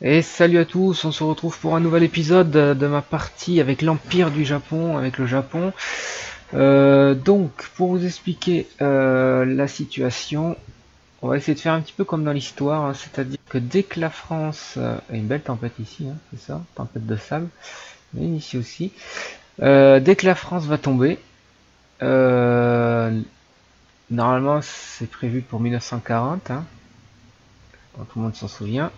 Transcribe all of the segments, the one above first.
Et salut à tous, on se retrouve pour un nouvel épisode de ma partie avec l'Empire du Japon, avec le Japon. Donc, pour vous expliquer la situation, on va essayer de faire un petit peu comme dans l'histoire, hein, c'est-à-dire que dès que la France, a une belle tempête ici, hein, c'est ça, tempête de sable, mais ici aussi, dès que la France va tomber, euh, normalement c'est prévu pour 1940, hein, tout le monde s'en souvient,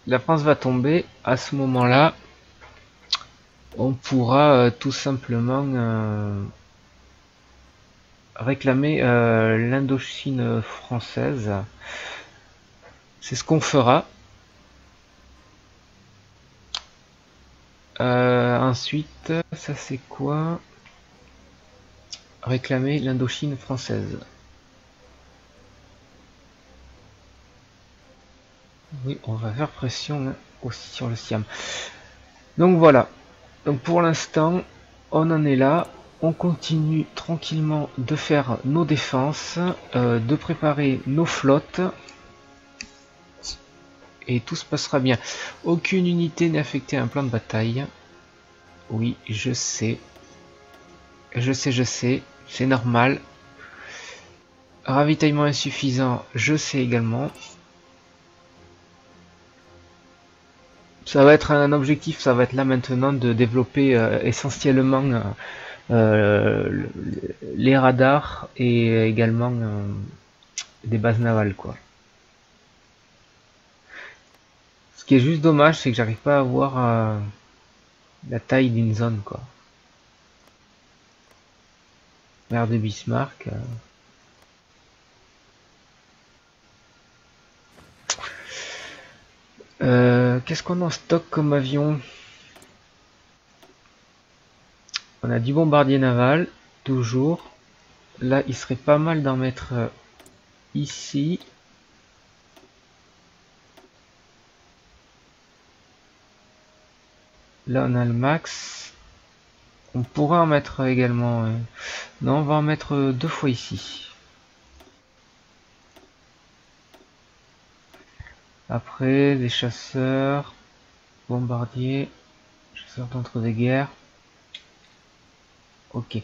la France va tomber, à ce moment-là, on pourra tout simplement réclamer l'Indochine française. C'est ce qu'on fera. Ensuite, ça c'est quoi? Réclamer l'Indochine française. Oui, on va faire pression hein, aussi sur le Siam. Donc voilà. Donc pour l'instant, on en est là. On continue tranquillement de faire nos défenses, de préparer nos flottes. Et tout se passera bien. Aucune unité n'est affectée à un plan de bataille. Oui, je sais. Je sais. C'est normal. Ravitaillement insuffisant, je sais également. Ça va être un objectif, ça va être là maintenant de développer essentiellement euh, les radars et également des bases navales quoi. Ce qui est juste dommage, c'est que j'arrive pas à voir la taille d'une zone quoi. Mer de Bismarck. Qu'est-ce qu'on a en stock comme avion? On a du bombardier naval, toujours. Là, il serait pas mal d'en mettre ici. Là, on a le max. On pourra en mettre également. Non, on va en mettre deux fois ici. Après, des chasseurs, bombardiers, chasseurs d'entre-deux-guerres. Ok.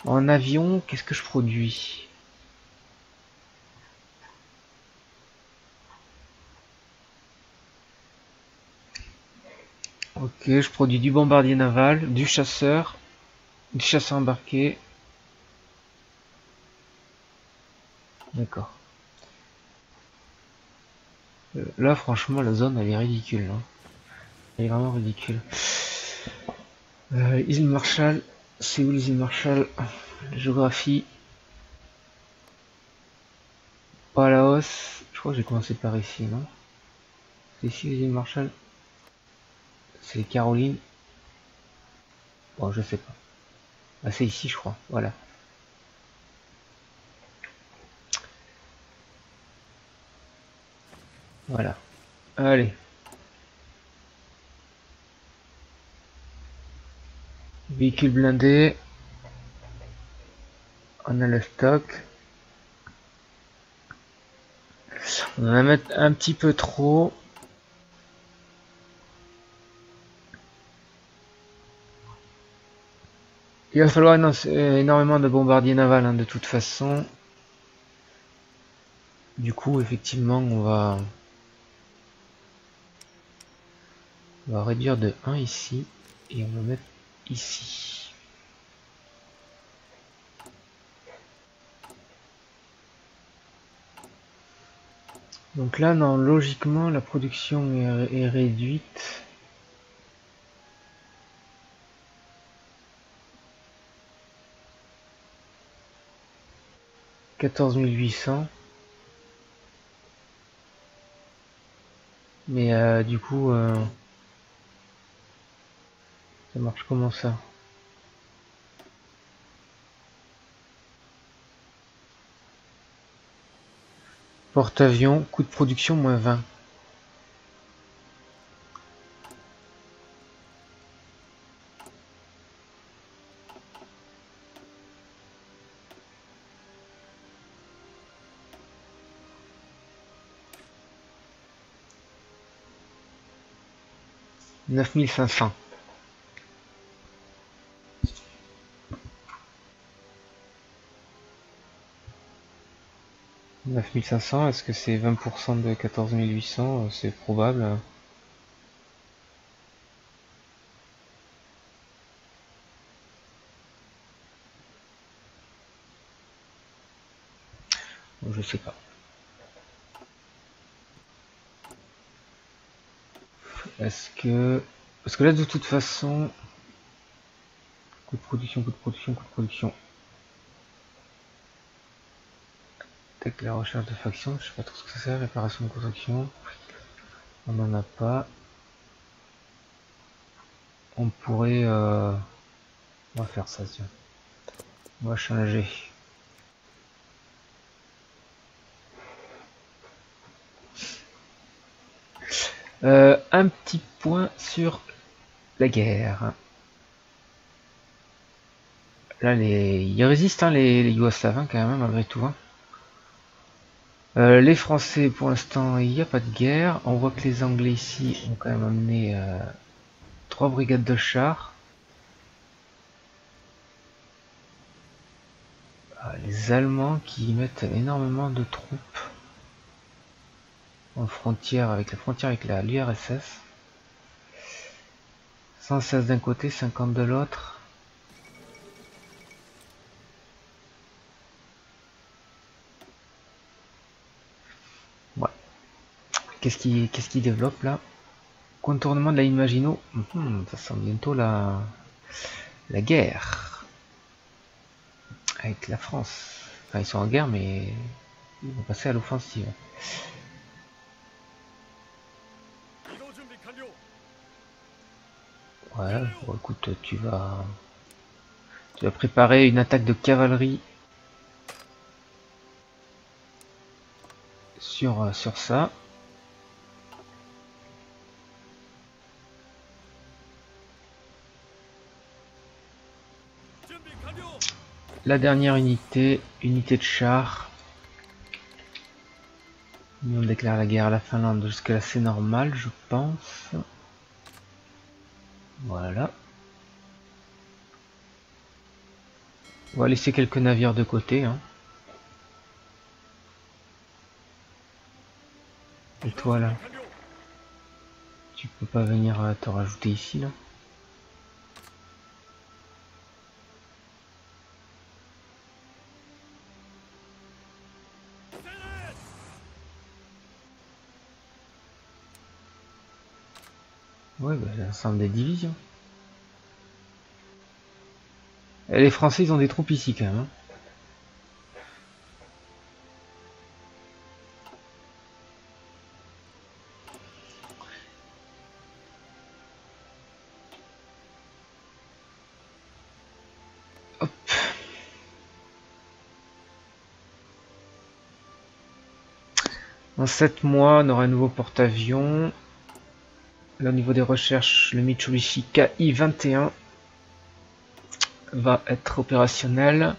En avion, qu'est-ce que je produis? Ok, je produis du bombardier naval, du chasseur embarqué. D'accord. Là, franchement, la zone, elle est ridicule. Hein. Elle est vraiment ridicule. Île Marshall, c'est où les îles Marshall? Géographie, Palaos. Je crois que j'ai commencé par ici, non? C'est ici les îles Marshall? C'est les Carolines? Bon, je sais pas. Ah, c'est ici, je crois. Voilà. Voilà. Allez. Véhicule blindé. On a le stock. On en a mettre un petit peu trop. Il va falloir énormément de bombardiers navals hein, de toute façon. Du coup, effectivement, on va réduire de 1 ici et on va mettre ici. Donc là, non, logiquement, la production est réduite. « 14 800 ». Mais du coup, ça marche comment ça? Porte-avions, coût de production moins 20. 9500. 9500, est-ce que c'est 20% de 14800? C'est probable. Je sais pas. Est-ce que... Parce que là, de toute façon... Coût de production, coût de production, coût de production. Avec la recherche de factions, je sais pas trop ce que ça sert. Réparation de construction. On n'en a pas. On pourrait... On va faire ça, tiens. On va changer. Un petit point sur la guerre. Là, ils résistent, hein, les Yougoslaves, hein, quand même, malgré tout. Hein. Les Français, pour l'instant, il n'y a pas de guerre. On voit que les Anglais ici ont quand même amené 3 brigades de chars. Les Allemands qui mettent énormément de troupes en frontière avec l'URSS. 116 d'un côté, 50 de l'autre. Ouais. Qu'est-ce qui développe là? Contournement de la ligne Maginot. Ça sent bientôt la guerre avec la France. Enfin, ils sont en guerre, mais ils vont passer à l'offensive. Ouais, bon, écoute, tu vas préparer une attaque de cavalerie sur ça. La dernière unité de chars. On déclare la guerre à la Finlande. Jusque là c'est normal, je pense. Voilà. On va laisser quelques navires de côté. Hein. Et toi là, tu peux pas venir te rajouter ici là. Ouais, bah, l'ensemble des divisions. Et les Français, ils ont des troupes ici quand même. Hein. Hop. Dans 7 mois, on aura un nouveau porte-avions. Là, au niveau des recherches, le Mitsubishi KI-21 va être opérationnel.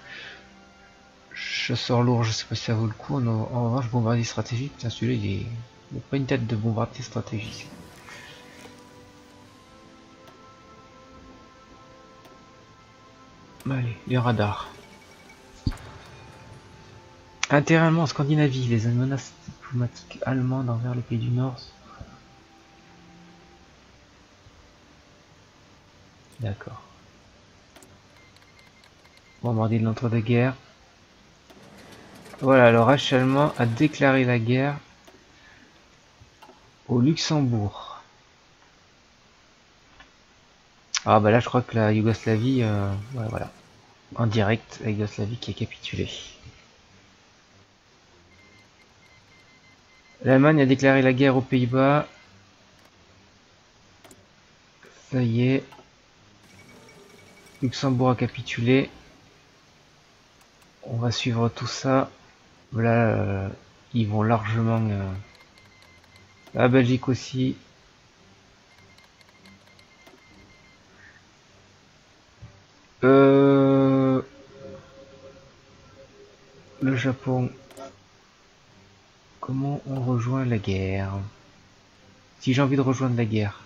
Chasseur lourd, je sais pas si ça vaut le coup. En revanche, bombardier stratégique, tiens, celui-là, il n'a pas une tête de bombardier stratégique. Allez, les radars. Intérêt allemand en Scandinavie, les menaces diplomatiques allemandes envers les pays du Nord. D'accord. Bombardier de l'entre-deux-guerres. Voilà, le Reich allemand a déclaré la guerre au Luxembourg. Ah bah là je crois que la Yougoslavie, voilà, en direct, la Yougoslavie qui a capitulé. L'Allemagne a déclaré la guerre aux Pays-Bas. Ça y est. Luxembourg a capitulé. On va suivre tout ça. Là, ils vont largement... la Belgique aussi. Le Japon. Comment on rejoint la guerre? Si j'ai envie de rejoindre la guerre.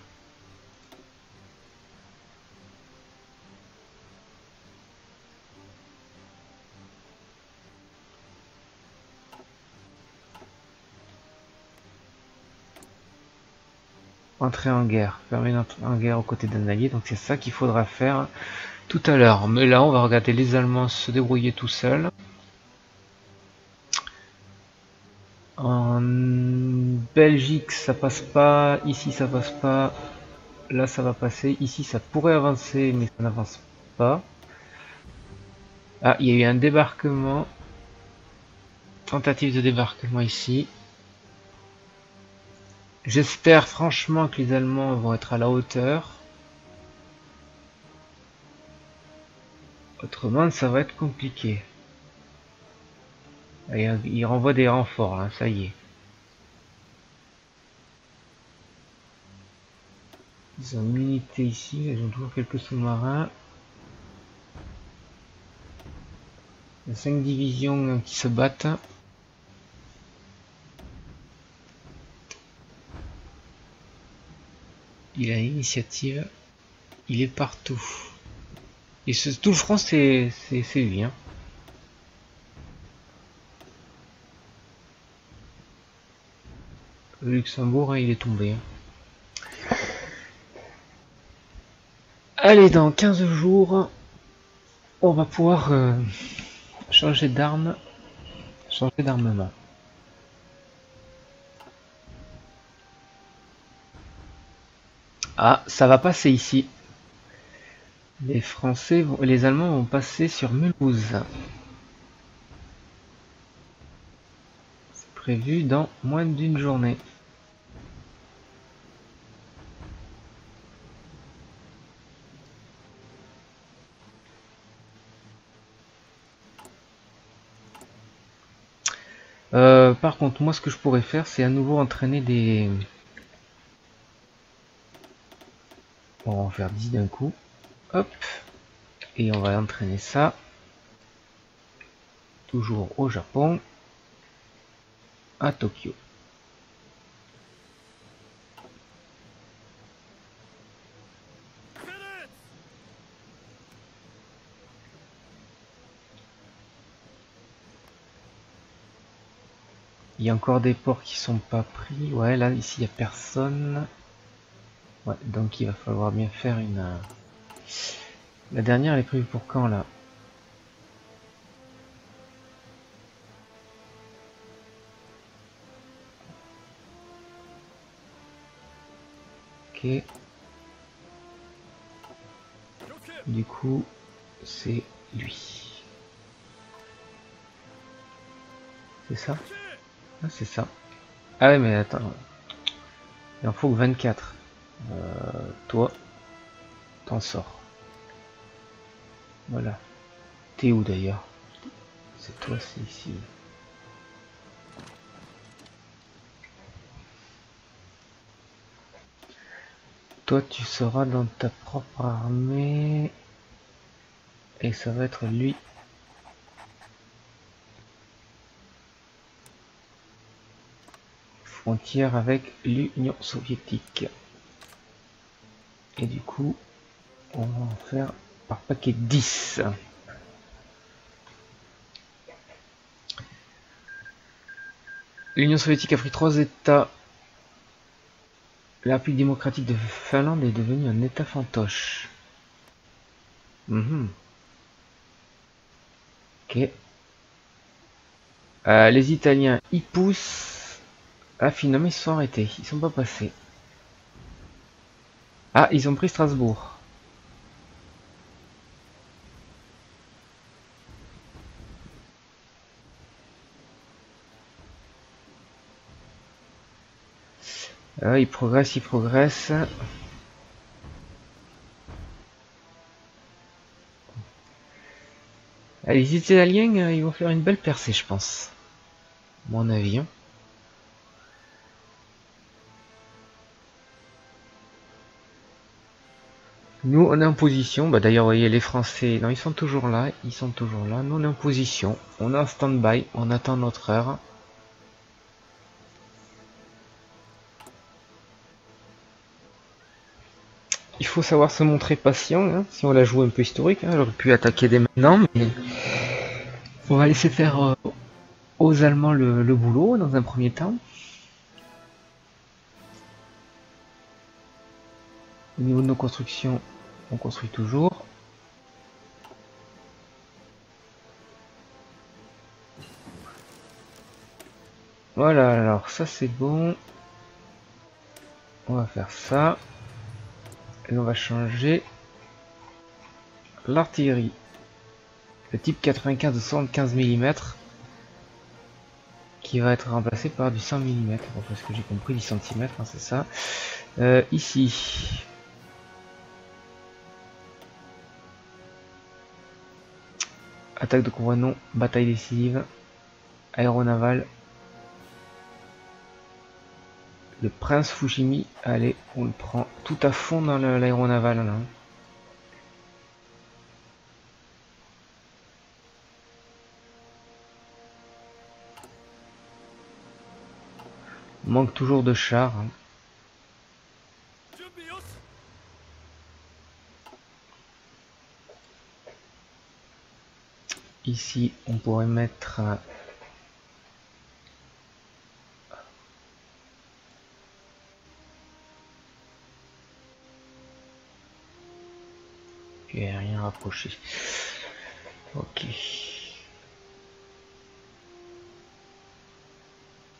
entrer en guerre, faire une entrée en guerre aux côtés d'un allié. Donc c'est ça qu'il faudra faire tout à l'heure. Mais là, on va regarder les Allemands se débrouiller tout seuls. En Belgique, ça passe pas. Ici, ça passe pas. Là, ça va passer. Ici, ça pourrait avancer, mais ça n'avance pas. Ah, il y a eu un débarquement. Tentative de débarquement ici. J'espère franchement que les Allemands vont être à la hauteur. Autrement, ça va être compliqué. Il renvoie des renforts, là, ça y est. Ils ont une unité ici, ils ont toujours quelques sous-marins. Il y a 5 divisions qui se battent. Il a l'initiative. Il est partout. Et tout le front, c'est lui. Hein. Le Luxembourg, hein, il est tombé. Hein. Allez, dans 15 jours, on va pouvoir changer d'arme, changer d'armement. Ah, ça va passer ici. Les Français, les Allemands vont passer sur Mulhouse. C'est prévu dans moins d'une journée. Par contre, moi, ce que je pourrais faire, c'est à nouveau entraîner des... On va en faire 10 d'un coup. Hop. Et on va entraîner ça. Toujours au Japon. À Tokyo. Il y a encore des ports qui sont pas pris. Ouais, là, ici, il n'y a personne. Ouais, donc il va falloir bien faire une... La dernière, elle est prévue pour quand, là? Ok. Du coup, c'est lui. C'est ça? Ah, c'est ça. Ah ouais, mais attends. Il en faut que 24. Toi, t'en sors. Voilà. T'es où d'ailleurs? C'est toi, c'est ici. Toi, tu seras dans ta propre armée. Et ça va être lui. Frontière avec l'Union soviétique. Et du coup, on va en faire par paquet 10. L'Union soviétique a pris 3 États. La République démocratique de Finlande est devenue un État fantoche. Ok. Les Italiens, ils poussent. Ah, finalement, ils se sont arrêtés. Ils sont pas passés. Ah, ils ont pris Strasbourg. Ah, ils progressent, ils progressent. Ah, les Italiens, ils vont faire une belle percée, je pense. Mon avis. Hein. Nous, on est en position. Bah, d'ailleurs, vous voyez, les Français, non, ils sont toujours là. Ils sont toujours là. Nous, on est en position. On est en stand-by. On attend notre heure. Il faut savoir se montrer patient. Hein, si on la joue un peu historique, hein, j'aurais pu attaquer dès maintenant, mais on va laisser faire aux Allemands le boulot dans un premier temps. Au niveau de nos constructions, on construit toujours. Voilà, alors ça c'est bon. On va faire ça. Et on va changer l'artillerie. Le type 95 de 75 mm qui va être remplacé par du 100 mm. Parce que j'ai compris, 10 cm, hein, c'est ça. Ici. Attaque de convoi non, bataille décisive. Aéronaval. Le prince Fushimi, allez, on le prend tout à fond dans l'aéronaval là. Manque toujours de chars. Hein. Ici, on pourrait mettre rien rapproché. Ok.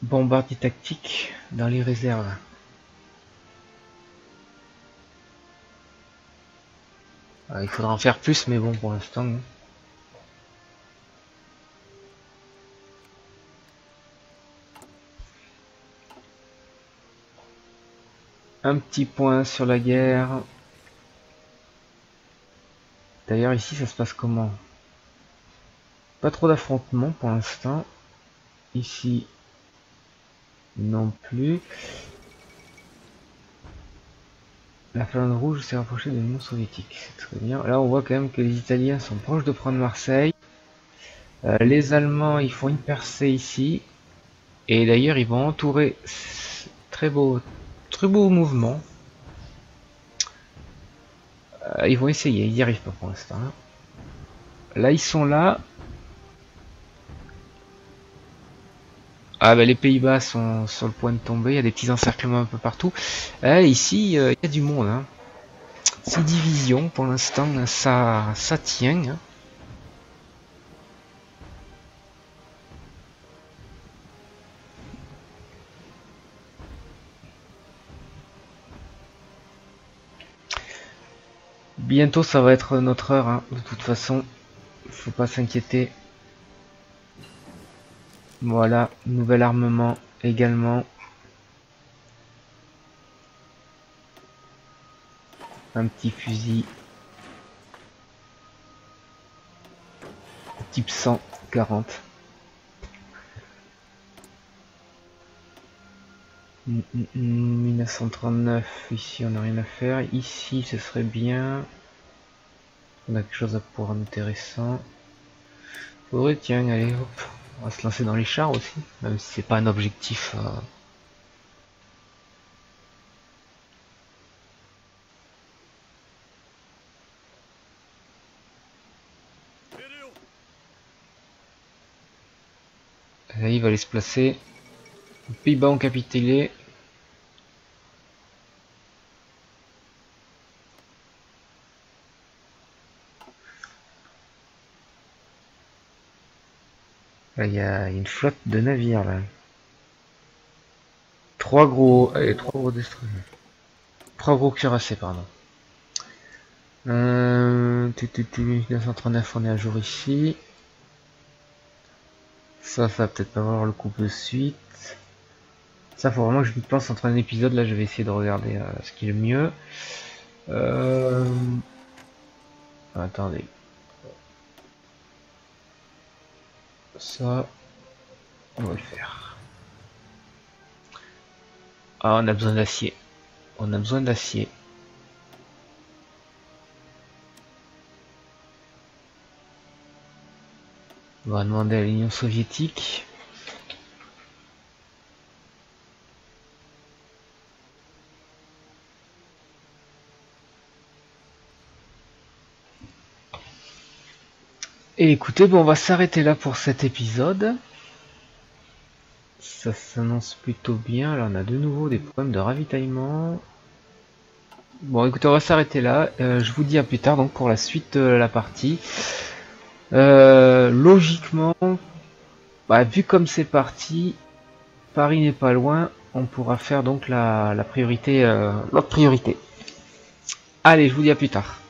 Bombardier tactique dans les réserves. Il faudra en faire plus, mais bon, pour l'instant. Un petit point sur la guerre. D'ailleurs, ici, ça se passe comment? Pas trop d'affrontements pour l'instant. Ici, non plus. La Flandre rouge s'est rapprochée de l'Union soviétique. C'est très bien. Là, on voit quand même que les Italiens sont proches de prendre Marseille. Les Allemands, ils font une percée ici. Et d'ailleurs, ils vont entourer. Très beau mouvement. Ils vont essayer. Ils n'y arrivent pas pour l'instant. Là, ils sont là. Ah bah les Pays-Bas sont sur le point de tomber, il y a des petits encerclements un peu partout. Ici, il y a du monde. Hein. 6 divisions pour l'instant, ça tient. Hein. Bientôt ça va être notre heure, hein. De toute façon, faut pas s'inquiéter. Voilà, nouvel armement également. Un petit fusil type 140. 1939, ici on n'a rien à faire. Ici ce serait bien. On a quelque chose à pouvoir intéressant. Faudrait, tiens, allez hop. On va se lancer dans les chars aussi, même si c'est pas un objectif. Là, il va aller se placer. Les Pays-Bas ont capitulé. Là, il y a une flotte de navires là. Trois gros destroyers. 3 gros cuirassés, pardon. 1939, on est à jour ici. Ça va peut-être pas valoir le coup de suite. Ça, faut vraiment que je me pense entre un épisode. Là, je vais essayer de regarder ce qui est le mieux. Attendez. Ça, on va le faire. Ah, on a besoin d'acier. On a besoin d'acier. On va demander à l'Union soviétique. Et écoutez, bon, on va s'arrêter là pour cet épisode. Ça s'annonce plutôt bien. Là, on a de nouveau des problèmes de ravitaillement. Bon, écoutez, on va s'arrêter là. Je vous dis à plus tard donc pour la suite de la partie. Logiquement, bah, vu comme c'est parti, Paris n'est pas loin. On pourra faire donc la priorité, l'autre priorité. Allez, je vous dis à plus tard.